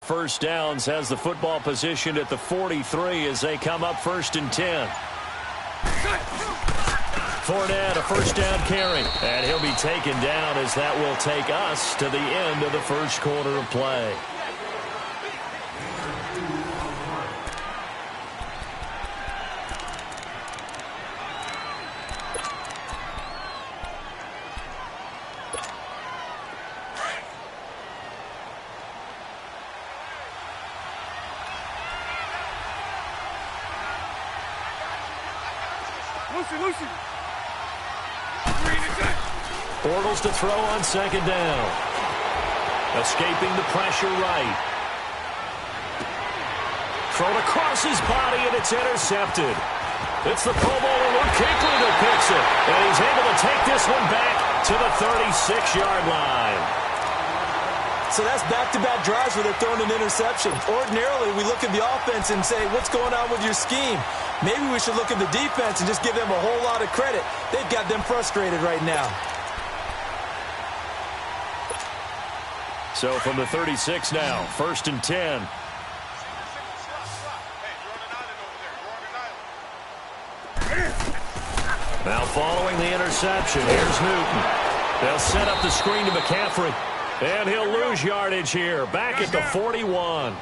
first downs, has the football positioned at the 43 as they come up 1st and 10. Fournette, a first down carry, and he'll be taken down as that will take us to the end of the first quarter of play. Bortles to throw on 2nd down. Escaping the pressure right. Thrown across his body, and it's intercepted. It's the Pro Bowler Luke Kuechly that picks it. And he's able to take this one back to the 36-yard line. So that's back-to-back drives where they're throwing an interception. Ordinarily, we look at the offense and say, what's going on with your scheme? Maybe we should look at the defense and just give them a whole lot of credit. They've got them frustrated right now. So from the 36 now, 1st and 10. Now following the interception, here's Newton. They'll set up the screen to McCaffrey. And he'll lose yardage here, back at the 41.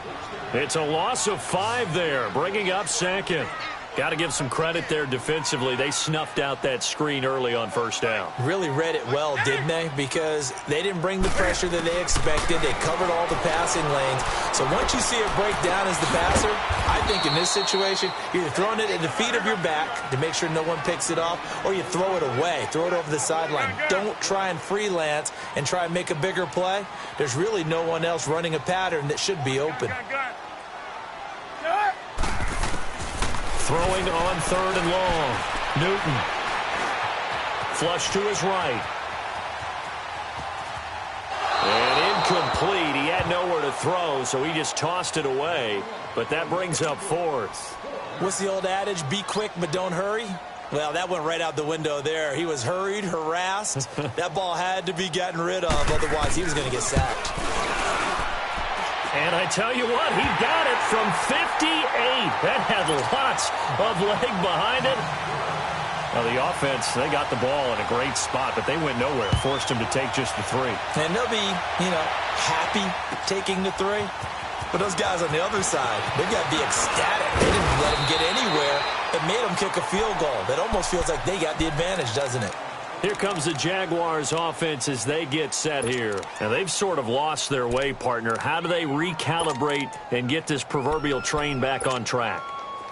It's a loss of 5 there, bringing up 2nd. Got to give some credit there defensively. They snuffed out that screen early on 1st down. Really read it well, didn't they? Because they didn't bring the pressure that they expected. They covered all the passing lanes. So once you see it break down as the passer, I think in this situation, you're either throwing it at the feet of your back to make sure no one picks it off, or you throw it away, throw it over the sideline. Don't try and freelance and try and make a bigger play. There's really no one else running a pattern that should be open. Throwing on 3rd and long. Newton. Flush to his right. And incomplete. He had nowhere to throw, so he just tossed it away. But that brings up 4th. What's the old adage? Be quick, but don't hurry? Well, that went right out the window there. He was hurried, harassed. That ball had to be gotten rid of, otherwise he was going to get sacked. And I tell you what, he got it from 58. That had lots of leg behind it. Well, the offense, they got the ball in a great spot, but they went nowhere. Forced him to take just the 3. And they'll be, happy taking the 3. But those guys on the other side, they've got to be ecstatic. They didn't let him get anywhere. It made him kick a field goal. That almost feels like they got the advantage, doesn't it? Here comes the Jaguars offense as they get set here. And they've sort of lost their way, partner. How do they recalibrate and get this proverbial train back on track?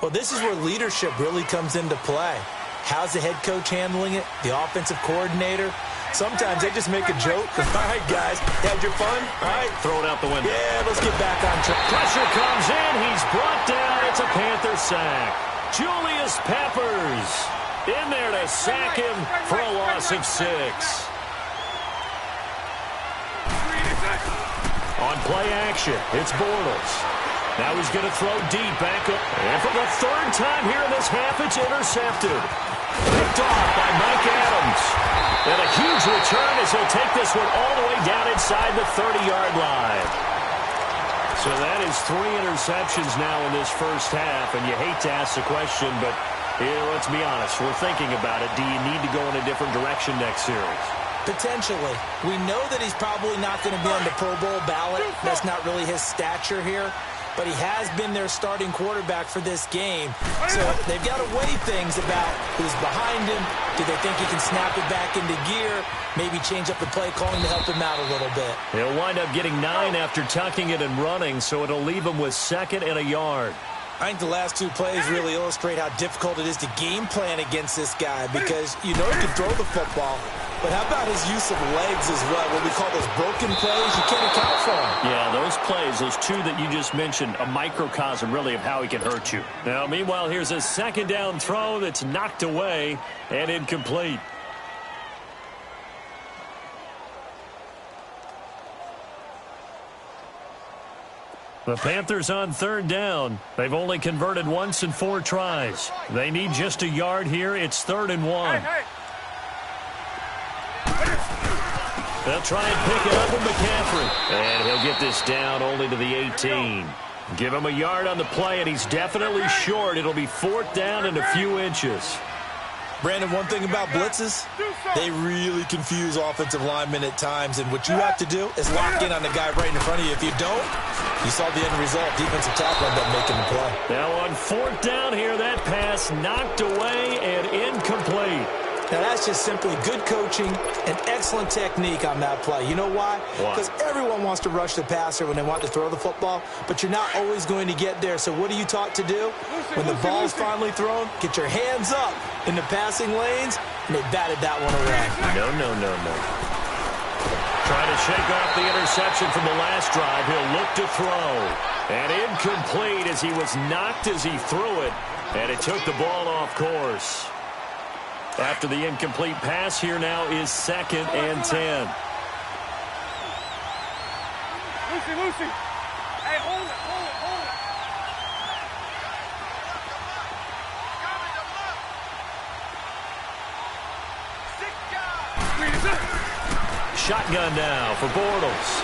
Well, this is where leadership really comes into play. How's the head coach handling it? The offensive coordinator? Sometimes they just make a joke. All right, guys, had your fun? All right. Throw it out the window. Yeah, let's get back on track. Pressure comes in. He's brought down. It's a Panther sack. Julius Peppers in there to sack him for a loss of 6. On play action, it's Bortles. Now he's going to throw deep back up. And for the 3rd time here in this half, it's intercepted. Picked off by Mike Adams. And a huge return as he'll take this one all the way down inside the 30-yard line. So that is 3 interceptions now in this first half. And you hate to ask the question, but let's be honest. We're thinking about it. Do you need to go in a different direction next series? Potentially. We know that he's probably not going to be on the Pro Bowl ballot. That's not really his stature here. But he has been their starting quarterback for this game. So they've got to weigh things about who's behind him. Do they think he can snap it back into gear? Maybe change up the play calling to help him out a little bit. He'll wind up getting 9 after tucking it and running, so it'll leave him with 2nd and a yard. I think the last 2 plays really illustrate how difficult it is to game plan against this guy because you know he can throw the football, but how about his use of legs as well? What we call those broken plays, you can't account for them. Yeah, those plays, those 2 that you just mentioned, a microcosm really of how he can hurt you. Now, meanwhile, here's a 2nd down throw that's knocked away and incomplete. The Panthers on 3rd down. They've only converted once in 4 tries. They need just a yard here. It's 3rd and 1. They'll try and pick it up with McCaffrey. And he'll get this down only to the 18. Give him a yard on the play, and he's definitely short. It'll be 4th down and a few inches. Brandon, one thing about blitzes, they really confuse offensive linemen at times, and what you have to do is lock in on the guy right in front of you. If you don't, you saw the end result. Defensive tackle ended up making the play. Now on 4th down here, that pass knocked away and incomplete. Now, that's just simply good coaching and excellent technique on that play. You know why? Because everyone wants to rush the passer when they want to throw the football, but you're not always going to get there. So what are you taught to do? When the ball is finally thrown, get your hands up in the passing lanes, and they batted that one away. No. Trying to shake off the interception from the last drive. He'll look to throw. And incomplete as he was knocked as he threw it, and it took the ball off course. After the incomplete pass, here now is 2nd and 10. Lucy. Hey, hold it. Shotgun now for Bortles.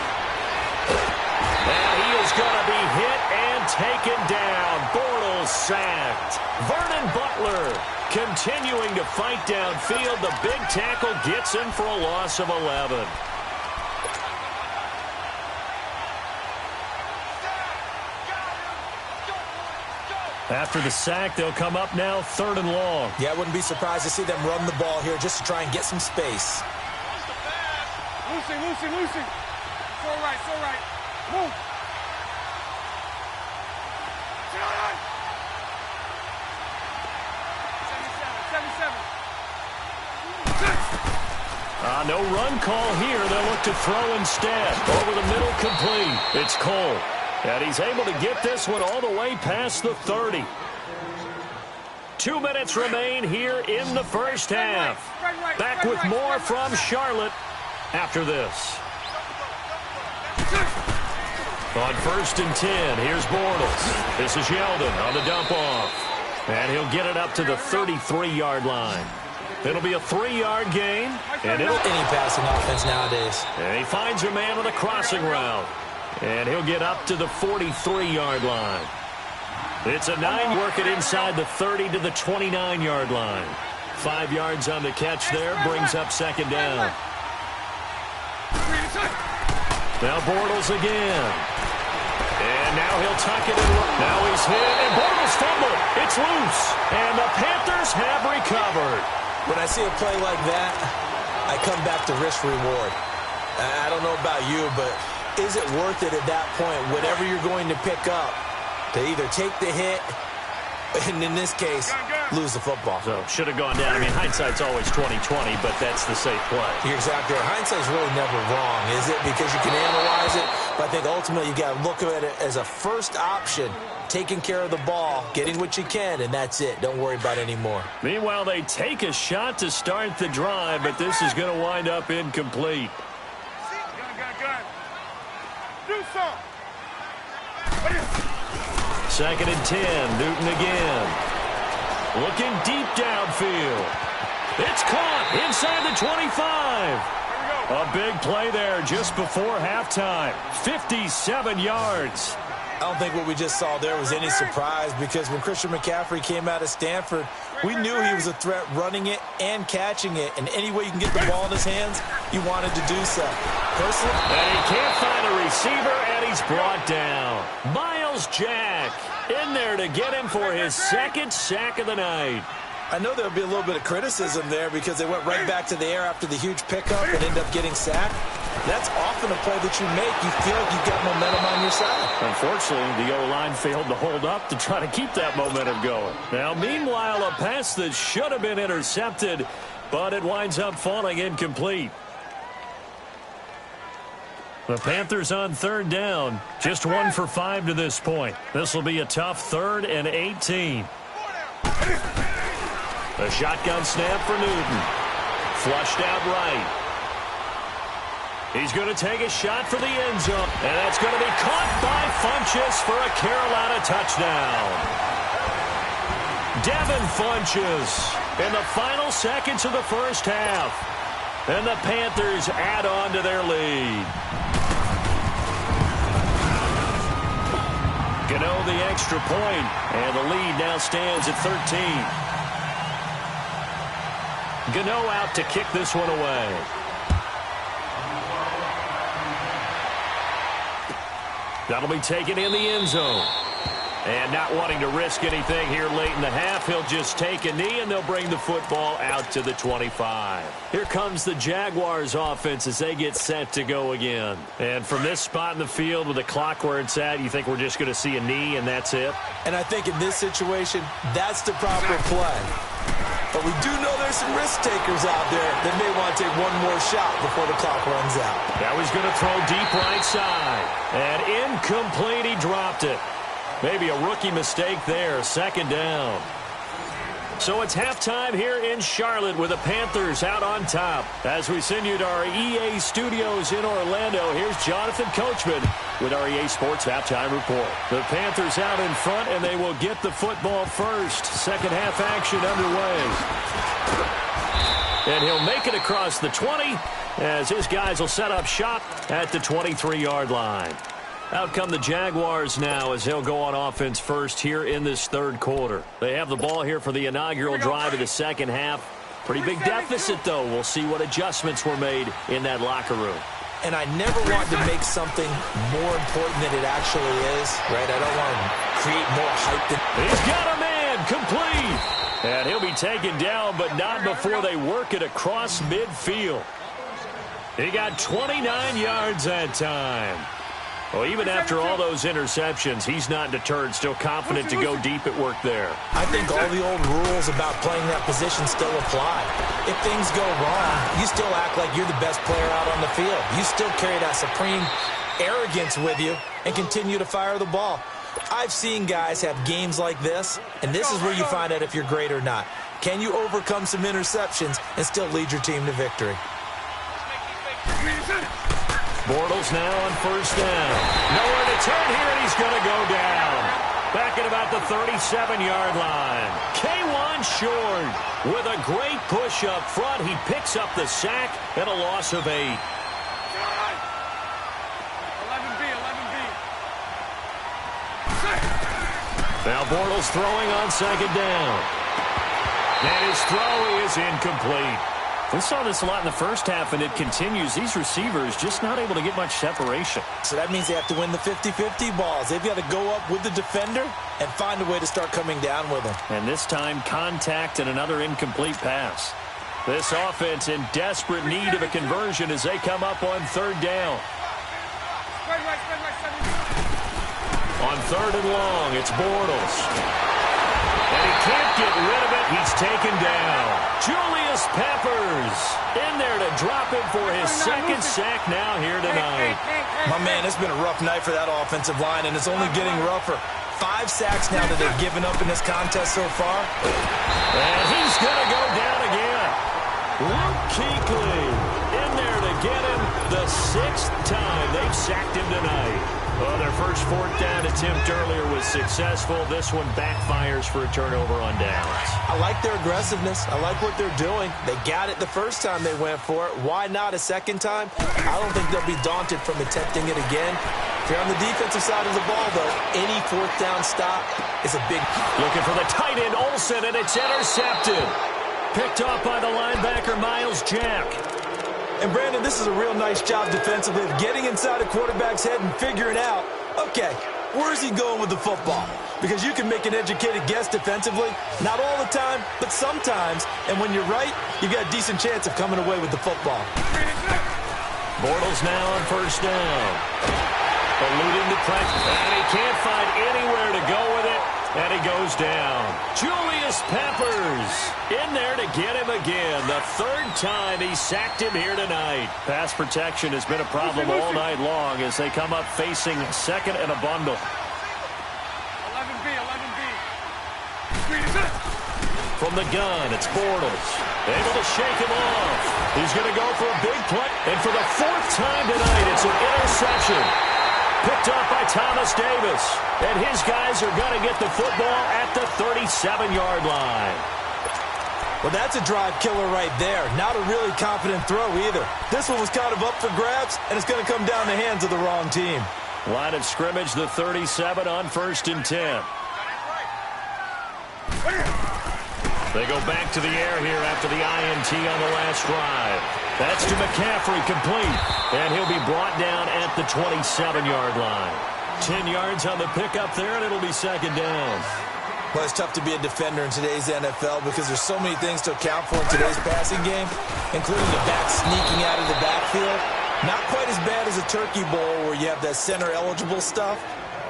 And he is going to be hit and taken down. Bortles sacked. Vernon Butler continuing to fight downfield. The big tackle gets him for a loss of 11. After the sack, they'll come up now 3rd and long. Yeah, I wouldn't be surprised to see them run the ball here just to try and get some space. Lucy. It's all right. Move. 77. No run call here. They'll look to throw instead. Over the middle, complete. It's Cole. And he's able to get this one all the way past the 30. 2 minutes remain here in the first half. Back with more from Charlotte after this. On 1st and 10, here's Bortles. This is Yeldon on the dump off. And he'll get it up to the 33-yard line. It'll be a 3-yard gain. And it'll any passing offense nowadays. And he finds a man on a crossing route. And he'll get up to the 43-yard line. It's a 9, work it inside the 30 to the 29-yard line. 5 yards on the catch there, brings up 2nd down. Now Bortles again. And now he'll tuck it in. Now he's hit, and Bortles fumbled. It's loose, and the Panthers have recovered. When I see a play like that, I come back to risk-reward. I don't know about you, but is it worth it at that point, whatever you're going to pick up, to either take the hit, and in this case, lose the football? So, should have gone down. I mean, hindsight's always 20/20, but that's the safe play. You're exactly right. Hindsight's really never wrong, is it? Because you can analyze it, but I think ultimately you got to look at it as a first option, taking care of the ball, getting what you can, and that's it. Don't worry about it anymore. Meanwhile, they take a shot to start the drive, but this is going to wind up incomplete. Gun. Do something. 2nd and 10, Newton again. Looking deep downfield. It's caught inside the 25. A big play there just before halftime. 57 yards. I don't think what we just saw there was any surprise, because when Christian McCaffrey came out of Stanford, we knew he was a threat running it and catching it. And any way you can get the ball in his hands, you wanted to do so. Personally, and he can't find a receiver, and he's brought down. Miles Jack in there to get him for his 2nd sack of the night. I know there'll be a little bit of criticism there because they went right back to the air after the huge pickup and ended up getting sacked. That's often a play that you make. You feel like you've got momentum on your side. Unfortunately, the O-line failed to hold up to try to keep that momentum going. Now, meanwhile, a pass that should have been intercepted, but it winds up falling incomplete. The Panthers on 3rd down, just 1 for 5 to this point. This will be a tough 3rd and 18. A shotgun snap for Newton. Flushed out right. He's going to take a shot for the end zone. And that's going to be caught by Funchess for a Carolina touchdown. Devin Funchess in the final seconds of the first half. And the Panthers add on to their lead. Gano the extra point, and the lead now stands at 13. Gano out to kick this one away. That'll be taken in the end zone. And not wanting to risk anything here late in the half, he'll just take a knee, and they'll bring the football out to the 25. Here comes the Jaguars offense as they get set to go again. And from this spot in the field with the clock where it's at, you think we're just going to see a knee and that's it? And I think in this situation, that's the proper play. But we do know there's some risk takers out there that may want to take one more shot before the clock runs out. Now he's going to throw deep right side. And incomplete, he dropped it. Maybe a rookie mistake there, second down. So it's halftime here in Charlotte with the Panthers out on top. As we send you to our EA studios in Orlando, here's Jonathan Coachman with our EA Sports Halftime Report. The Panthers out in front, and they will get the football first. Second half action underway. And he'll make it across the 20 as his guys will set up shop at the 23-yard line. Out come the Jaguars now as they'll go on offense first here in this third quarter. They have the ball here for the inaugural drive of the second half. Pretty big deficit, though. We'll see what adjustments were made in that locker room. And I never want to make something more important than it actually is, right? I don't want to create more hype than... He's got a man, complete. And he'll be taken down, but not before they work it across midfield. He got 29 yards that time. Well, even after all those interceptions, he's not deterred, still confident to go deep at work there. I think all the old rules about playing that position still apply. If things go wrong, you still act like you're the best player out on the field. You still carry that supreme arrogance with you and continue to fire the ball. I've seen guys have games like this, and this is where you find out if you're great or not. Can you overcome some interceptions and still lead your team to victory? Bortles now on first down. Nowhere to turn here, and he's going to go down. Back at about the 37-yard line. K1 short with a great push up front. He picks up the sack and a loss of 8. 11B, 11B. Now Bortles throwing on second down. And his throw is incomplete. We saw this a lot in the first half, and it continues. These receivers just not able to get much separation. So that means they have to win the 50-50 balls. They've got to go up with the defender and find a way to start coming down with them. And this time, contact and another incomplete pass. This offense in desperate need of a conversion as they come up on third down. On third and long, it's Bortles. And he can't get rid of it. He's taken down. Julius Peppers in there to drop him for his second sack now here tonight. My man, it's been a rough night for that offensive line, and it's only getting rougher. 5 sacks now that they've given up in this contest so far. And he's going to go down again. Luke Kuechly in there to get him the 6th time they've sacked him tonight. Well, their first fourth down attempt earlier was successful. This one backfires for a turnover on downs. I like their aggressiveness. I like what they're doing. They got it the first time they went for it. Why not a second time? I don't think they'll be daunted from attempting it again. If you're on the defensive side of the ball, though, any fourth down stop is a big... Looking for the tight end, Olsen, and it's intercepted. Picked off by the linebacker, Miles Jack. And, Brandon, this is a real nice job defensively of getting inside a quarterback's head and figuring out, okay, where's he going with the football? Because you can make an educated guess defensively, not all the time, but sometimes. And when you're right, you got a decent chance of coming away with the football. Bortles now on first down. Eluding the pressure, and he can't find anywhere to go with it, and he goes down. Julius Peppers in there to get him again. The 3rd time he sacked him here tonight. Pass protection has been a problem all night long as they come up facing second and a bundle. 11B, 11B. From the gun, it's Bortles. Able to shake him off. He's going to go for a big play. And for the 4th time tonight, it's an interception. Picked up by Thomas Davis. And his guys are going to get the football at the 37-yard line. Well, that's a drive killer right there. Not a really confident throw either. This one was kind of up for grabs, and it's going to come down the hands of the wrong team. Line of scrimmage, the 37 on 1st and 10. They go back to the air here after the INT on the last drive. That's to McCaffrey, complete. And he'll be brought down at the 27-yard line. 10 yards on the pickup there, and it'll be 2nd down. Well, it's tough to be a defender in today's NFL because there's so many things to account for in today's passing game, including the back sneaking out of the backfield. Not quite as bad as a turkey bowl where you have that center-eligible stuff,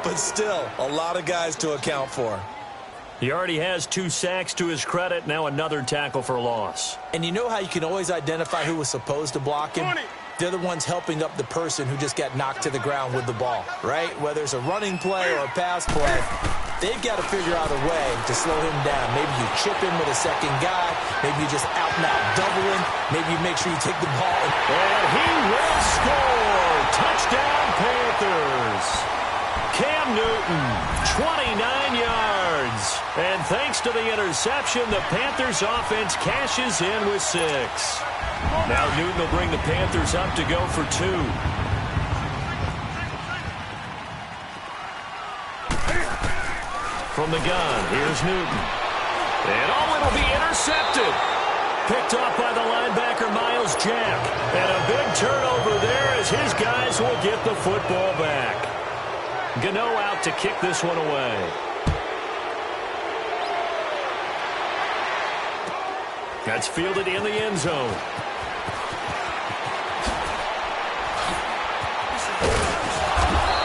but still a lot of guys to account for. He already has 2 sacks to his credit, now another tackle for loss. And you know how you can always identify who was supposed to block him? They're the ones helping up the person who just got knocked to the ground with the ball, right? Whether it's a running play or a pass play, they've got to figure out a way to slow him down. Maybe you chip him with a second guy. Maybe you just out-and-out double him. Maybe you make sure you take the ball. And he will score! Touchdown, Panthers! Cam Newton, 29 yards. And thanks to the interception, the Panthers offense cashes in with 6. Now Newton will bring the Panthers up to go for 2. From the gun, here's Newton. And it'll be intercepted. Picked off by the linebacker, Miles Jack. And a big turnover there as his guys will get the football back. Gano out to kick this one away. That's fielded in the end zone.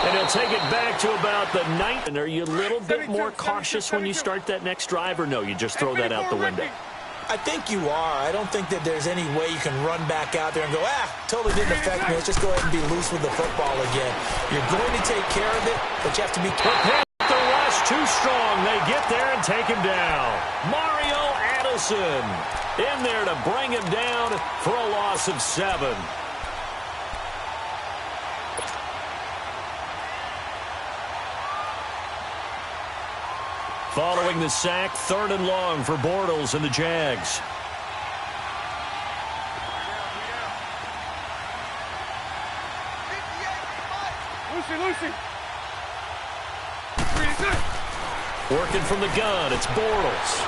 And he'll take it back to about the 9th. And are you a little bit more cautious when you start that next drive, or no, you just throw that out the window? I think you are. I don't think that there's any way you can run back out there and go, totally didn't affect me. Let's just go ahead and be loose with the football again. You're going to take care of it, but you have to be careful. The rush too strong. They get there and take him down. Mario Addison in there to bring him down for a loss of 7. Following the sack, 3rd and long for Bortles and the Jags. Lucy. Working from the gun, it's Bortles.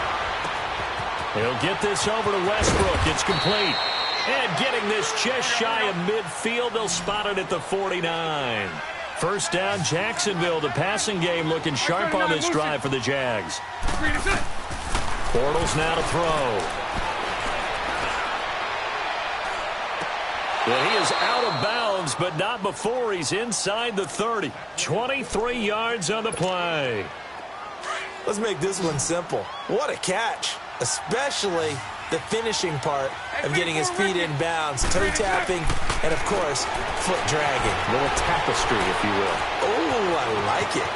He'll get this over to Westbrook. It's complete. And getting this just shy of midfield, they'll spot it at the 49. 1st down, Jacksonville. The passing game looking sharp on this drive for the Jags. Bortles now to throw. Well, he is out of bounds, but not before he's inside the 30. 23 yards on the play. Let's make this one simple. What a catch, especially the finishing part of getting his feet in bounds, toe tapping, and, of course, foot dragging. A little tapestry, if you will. Oh, I like it.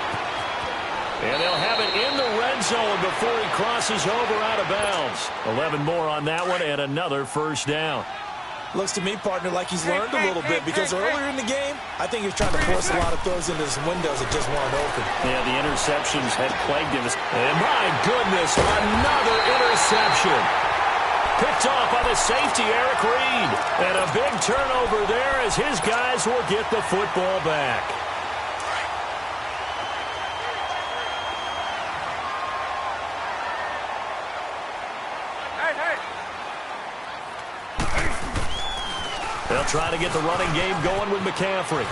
And they'll have it in the red zone before he crosses over out of bounds. 11 more on that one and another 1st down. Looks to me, partner, like he's learned a little bit because earlier in the game, I think he was trying to force a lot of throws into his windows that just weren't open. Yeah, the interceptions had plagued him. And my goodness, another interception. Picked off by the safety, Eric Reed. And a big turnover there as his guys will get the football back. They'll try to get the running game going with McCaffrey.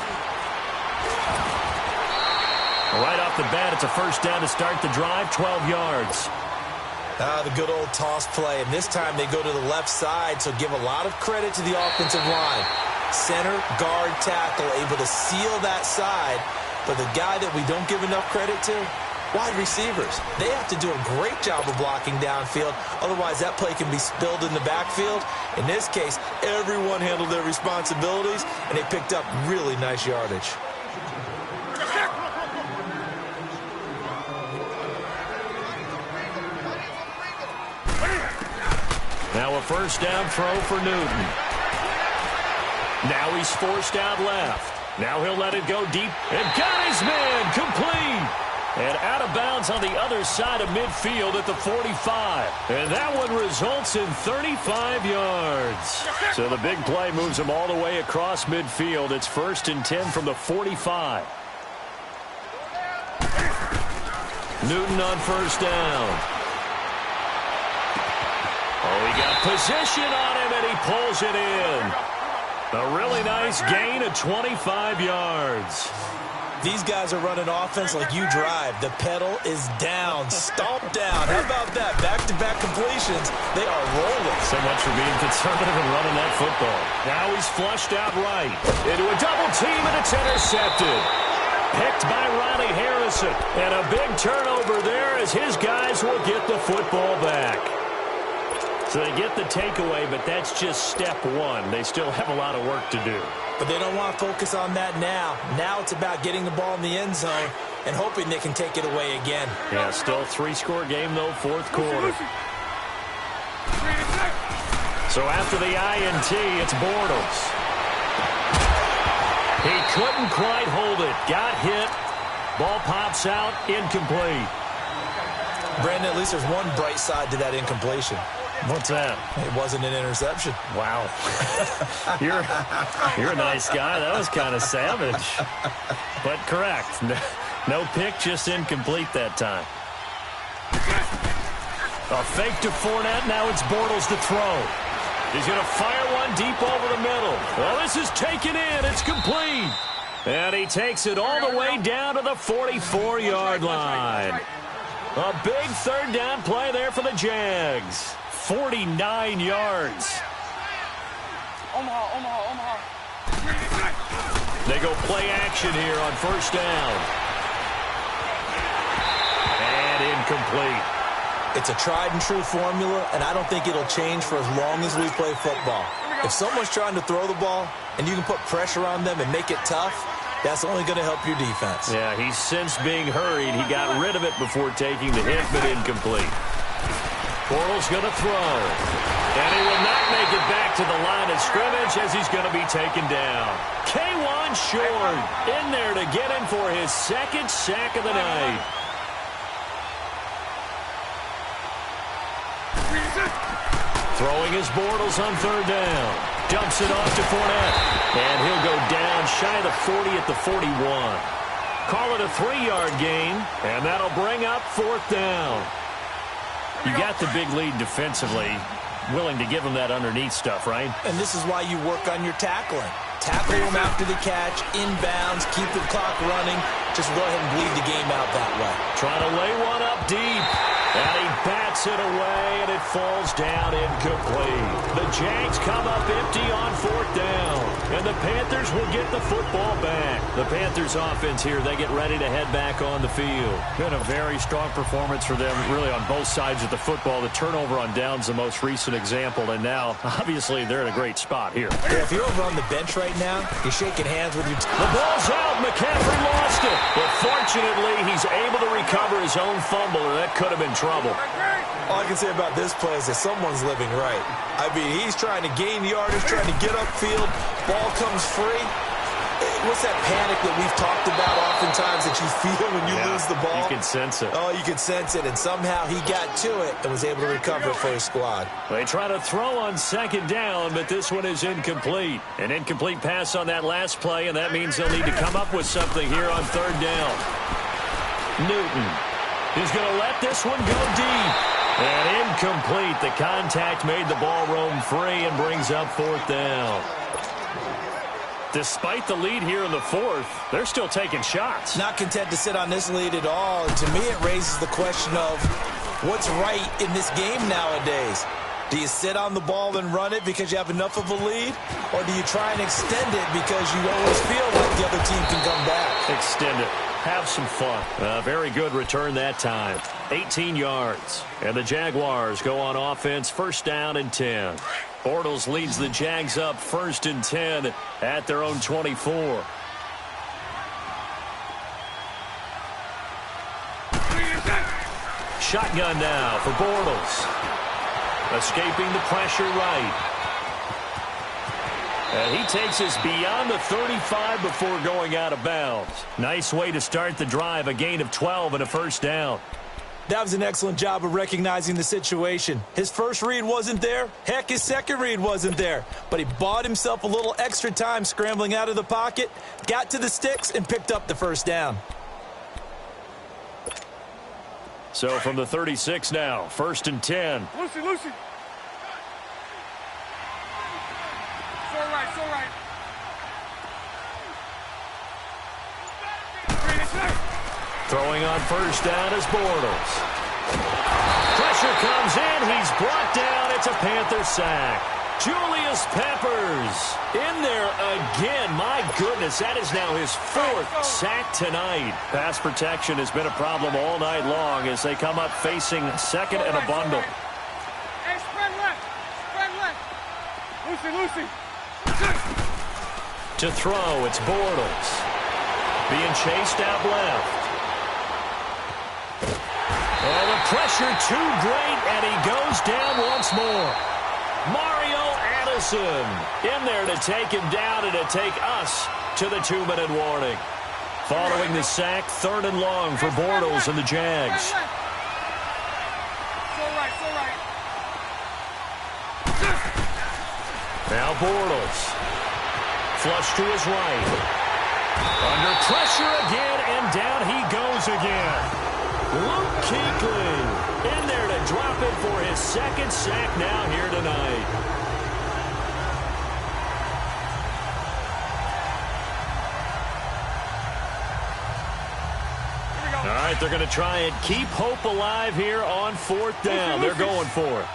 Right off the bat, it's a 1st down to start the drive, 12 yards. The good old toss play, and this time they go to the left side, so give a lot of credit to the offensive line. Center, guard, tackle, able to seal that side, but the guy that we don't give enough credit to, wide receivers. They have to do a great job of blocking downfield, otherwise that play can be spilled in the backfield. In this case, everyone handled their responsibilities, and they picked up really nice yardage. Now a 1st down throw for Newton. Now he's forced out left. Now he'll let it go deep and got his man complete. And out of bounds on the other side of midfield at the 45. And that one results in 35 yards. So the big play moves them all the way across midfield. It's 1st and 10 from the 45. Newton on 1st down. Oh, he got position on him, and he pulls it in. A really nice gain of 25 yards. These guys are running offense like you drive. The pedal is down, stomped down. How about that? Back-to-back completions. They are rolling. So much for being conservative and running that football. Now he's flushed out right. Into a double team, and it's intercepted. Picked by Riley Harrison. And a big turnover there as his guys will get the football back. So they get the takeaway, but that's just step one. They still have a lot of work to do. But they don't want to focus on that now. Now it's about getting the ball in the end zone and hoping they can take it away again. Yeah, still 3-score game, though, 4th quarter. So after the INT, it's Bortles. He couldn't quite hold it. Got hit. Ball pops out. Incomplete. Brandon, at least there's one bright side to that incompletion. What's that? It wasn't an interception. Wow. You're a nice guy. That was kind of savage. But correct. No pick, just incomplete that time. A fake to Fournette. Now it's Bortles to throw. He's going to fire one deep over the middle. Well, this is taken in. It's complete. And he takes it all the way down to the 44-yard line. A big 3rd down play there for the Jags. 49 yards. Omaha. They go play action here on 1st down. And incomplete. It's a tried-and-true formula, and I don't think it'll change for as long as we play football. If someone's trying to throw the ball and you can put pressure on them and make it tough, that's only going to help your defense. Yeah, he's since being hurried. He got rid of it before taking the hit, but incomplete. Bortles going to throw. And he will not make it back to the line of scrimmage as he's going to be taken down. K1 short in there to get him for his 2nd sack of the night. Throwing his Bortles on 3rd down. Dumps it off to Fournette. And he'll go down shy of the 40 at the 41. Call it a 3-yard gain, and that'll bring up 4th down. You got the big lead defensively. Willing to give him that underneath stuff, right? And this is why you work on your tackling. Tackle him after the catch, inbounds, keep the clock running. Just go ahead and bleed the game out that way. Trying to lay one up deep. And he bats it away, and it falls down incomplete. The Jags come up empty on 4th down. And the Panthers will get the football back. The Panthers offense here, they get ready to head back on the field. Been a very strong performance for them, really on both sides of the football. The turnover on downs, the most recent example. And now, obviously, they're in a great spot here. Yeah, if you're over on the bench right now, you're shaking hands with your team. The ball's out. McCaffrey lost it. But fortunately, he's able to recover his own fumble, or that could have been trouble. All I can say about this play is that someone's living right. I mean, he's trying to gain yardage, trying to get upfield. Ball comes free. What's that panic that we've talked about oftentimes that you feel when you lose the ball? You can sense it. Oh, you can sense it, and somehow he got to it and was able to recover it for his squad. They try to throw on 2nd down, but this one is incomplete. An incomplete pass on that last play, and that means they'll need to come up with something here on 3rd down. Newton is going to let this one go deep. And incomplete. The contact made the ball roam free and brings up 4th down. Despite the lead here in the 4th, they're still taking shots. Not content to sit on this lead at all. And to me, it raises the question of what's right in this game nowadays. Do you sit on the ball and run it because you have enough of a lead? Or do you try and extend it because you always feel like the other team can come back? Extend it. Have some fun. Very good return that time. 18 yards. And the Jaguars go on offense, 1st down and 10. Bortles leads the Jags up 1st and 10 at their own 24. Shotgun now for Bortles. Escaping the pressure right. And he takes us beyond the 35 before going out of bounds. Nice way to start the drive, a gain of 12 and a first down. That was an excellent job of recognizing the situation. His first read wasn't there. Heck, his second read wasn't there. But he bought himself a little extra time scrambling out of the pocket, got to the sticks, and picked up the first down. So from the 36 now, 1st and 10. Lucy. So right. Throwing on first down is Bortles. Pressure comes in. He's brought down. It's a Panther sack. Julius Peppers in there again. My goodness, that is now his 4th sack tonight. Pass protection has been a problem all night long as they come up facing second and a bundle. Hey, spread left. Lucy. To throw, it's Bortles. Being chased out left. Oh, the pressure too great, and he goes down once more. Mario Addison in there to take him down and to take us to the 2-minute warning. Following the sack, 3rd and long for Bortles and the Jags. So right. Now Bortles. Flush to his right. Under pressure again, and down he goes again. Luke Kuechly in there to drop it for his 2nd sack now here tonight. All right, they're going to try and keep hope alive here on 4th down. They're going for it.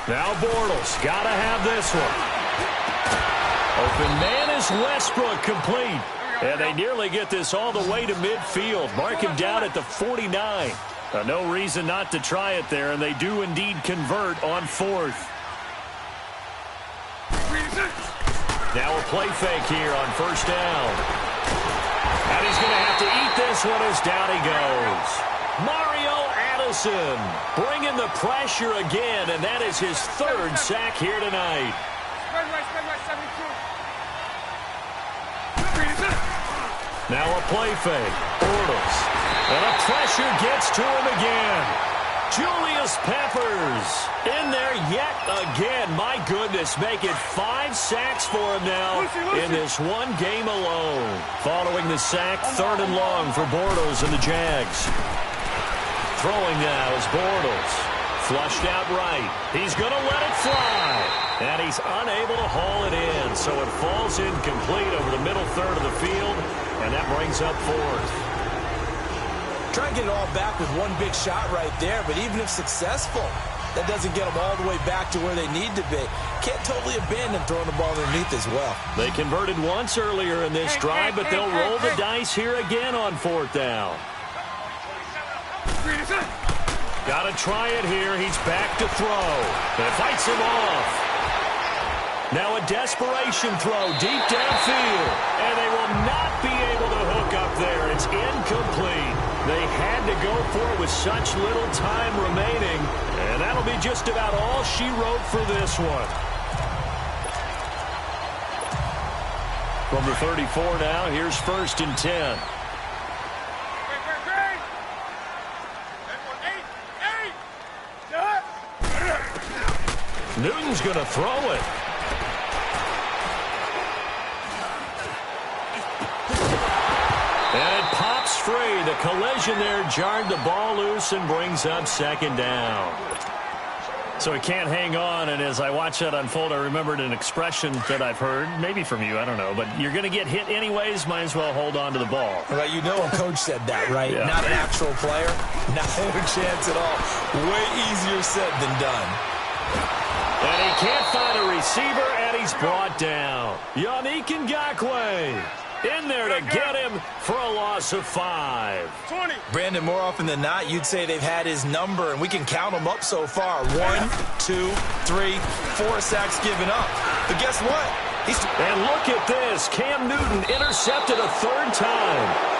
Now Bortles, got to have this one. Open man is Westbrook, complete. And they nearly get this all the way to midfield. Mark him down at the 49. No reason not to try it there, and they do indeed convert on 4th. Now a play fake here on 1st down. And he's going to have to eat this one as down he goes. Mario Addison bringing the pressure again, and that is his 3rd sack here tonight. Spread right, 72. Now a play fake. Bortles. And a pressure gets to him again. Julius Peppers in there yet again. My goodness, make it 5 sacks for him now in this one game alone. Following the sack, 3rd and long for Bortles and the Jags. Throwing now is Bortles. Flushed out right. He's going to let it fly. And he's unable to haul it in. So it falls incomplete over the middle 3rd of the field. And that brings up 4th. Try and get it all back with one big shot right there. But even if successful, that doesn't get them all the way back to where they need to be. Can't totally abandon throwing the ball underneath as well. They converted once earlier in this drive, but they'll roll the dice here again on 4th down. Got to try it here. He's back to throw. And fights him off. Now a desperation throw deep downfield. And they will not be able to hook up there. It's incomplete. They had to go for it with such little time remaining. And that'll be just about all she wrote for this one. From the 34 now, here's 1st and 10. Newton's going to throw it. And it pops free. The collision there jarred the ball loose and brings up 2nd down. So he can't hang on, and as I watch that unfold, I remembered an expression that I've heard, maybe from you, I don't know, but you're going to get hit anyways, might as well hold on to the ball. Well, you know a coach said that, right? Yeah. Not an actual player. Not a chance at all. Way easier said than done. And he can't find a receiver, and he's brought down. Yannick Ngakoue in there to get him for a loss of 5. 20. Brandon, more often than not, you'd say they've had his number, and we can count them up so far. 1, 2, 3, 4 sacks given up. But guess what? And look at this. Cam Newton intercepted a 3rd time.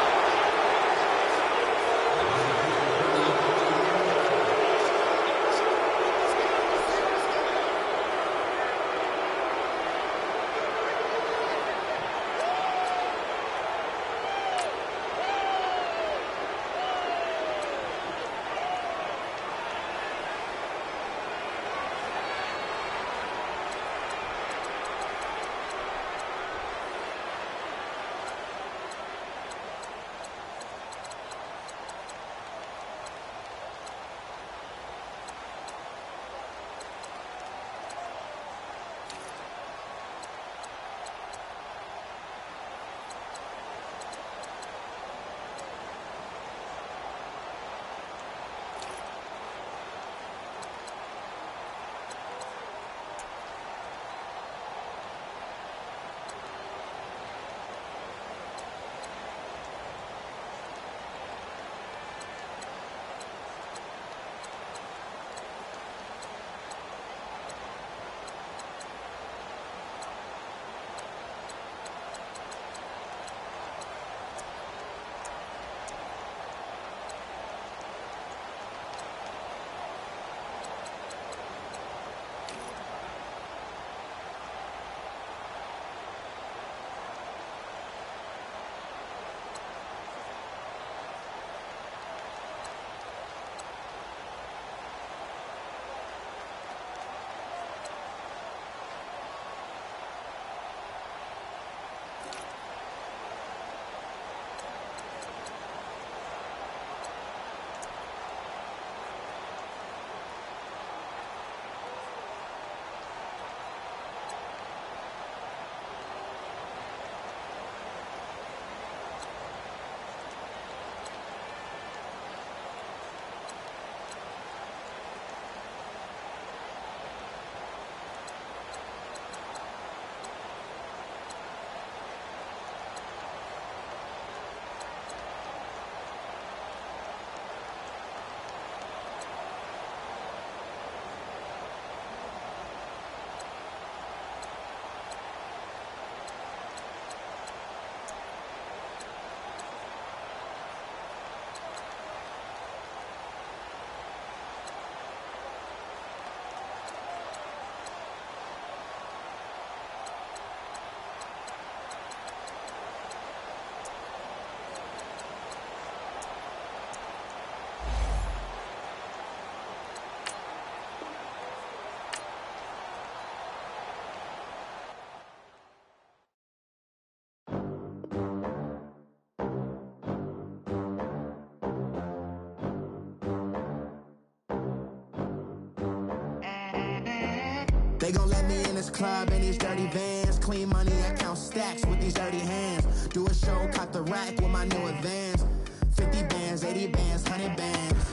They gon' let me in this club in these dirty vans. Clean money, I count stacks with these dirty hands. Do a show, caught the rack with my new advance. 50 bands, 80 bands, 100 bands.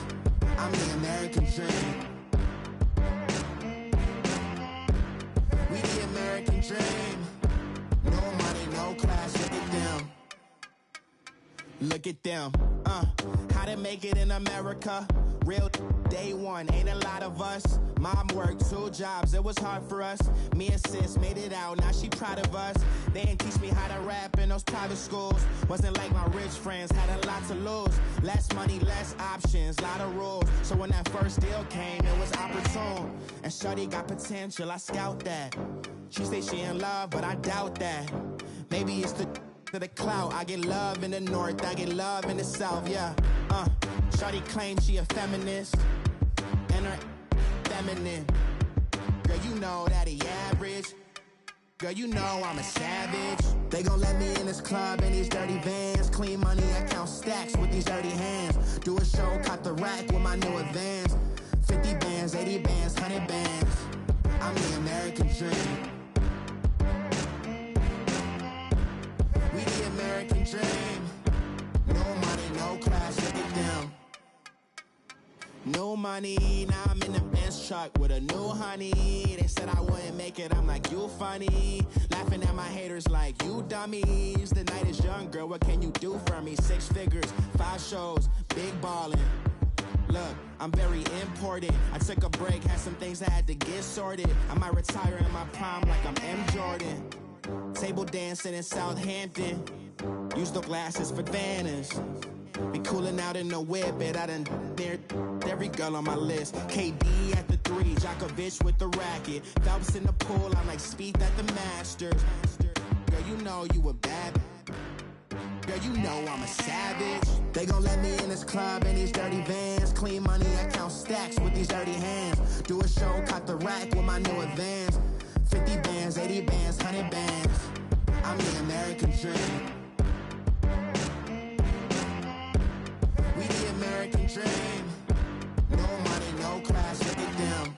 I'm the American dream. We the American dream. No money, no class, look at them. Look at them, how to make it in America. Real day one, ain't a lot of us. Mom worked 2 jobs, it was hard for us. Me and sis made it out, now she proud of us. They didn't teach me how to rap in those private schools. Wasn't like my rich friends, had a lot to lose. Less money, less options, lot of rules. So when that first deal came, it was opportune. And shorty got potential, I scout that. She say she in love, but I doubt that. Maybe it's to the clout. I get love in the north, I get love in the south, yeah. Shorty claims she a feminist, and her feminine. Girl, you know that he average. Girl, you know I'm a savage. They gon' let me in this club in these dirty vans. Clean money, I count stacks with these dirty hands. Do a show, caught the rack with my new advance. 50 bands, 80 bands, 100 bands. I'm the American dream. We the American dream. No money, no class, look at them. No money, now I'm in the Benz truck with a new honey. They said I wouldn't make it, I'm like, you funny. Laughing at my haters like, you dummies. The night is young, girl, what can you do for me? 6 figures, 5 shows, big ballin'. Look, I'm very important. I took a break, had some things I had to get sorted. I might retire in my prime like I'm M. Jordan. Table dancing in Southampton. Use the glasses for Vannas. Be cooling out in the whip, but I done near every girl on my list. KD at the 3, Djokovic with the racket. Phelps in the pool, I'm like Speed at the Masters. Girl, you know you a bad. Girl, you know I'm a savage. They gon' let me in this club in these dirty vans. Clean money, I count stacks with these dirty hands. Do a show, caught the rack with my new advance. 50 bands, 80 bands, 100 bands. I'm the American dream. We the American dream. No money, no class, look at them.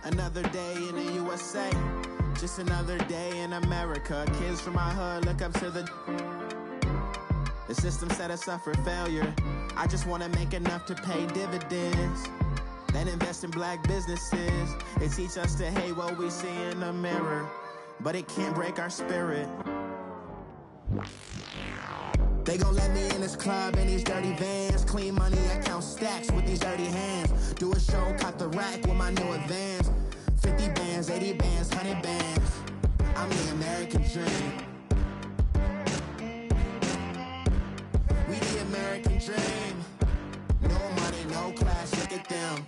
Another day in the USA. Just another day in America. Kids from my hood look up to the system set us up for failure. I just wanna make enough to pay dividends. Then invest in black businesses. They teach us to hate what we see in the mirror, but it can't break our spirit. They gon' let me in this club in these dirty vans. Clean money, I count stacks with these dirty hands. Do a show, caught the rack with my new advance. 50 bands, 80 bands, 100 bands. I'm the American dream. We the American dream. No money, no class, look at them.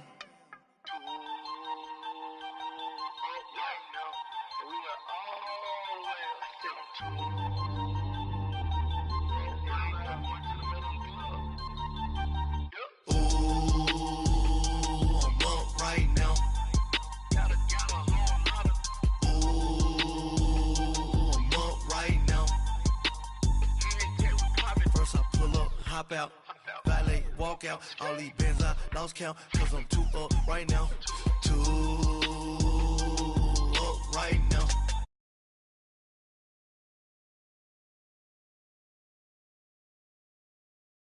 Hop out, valet, walk out. All these bands I lost count, cause I'm too up right now. Too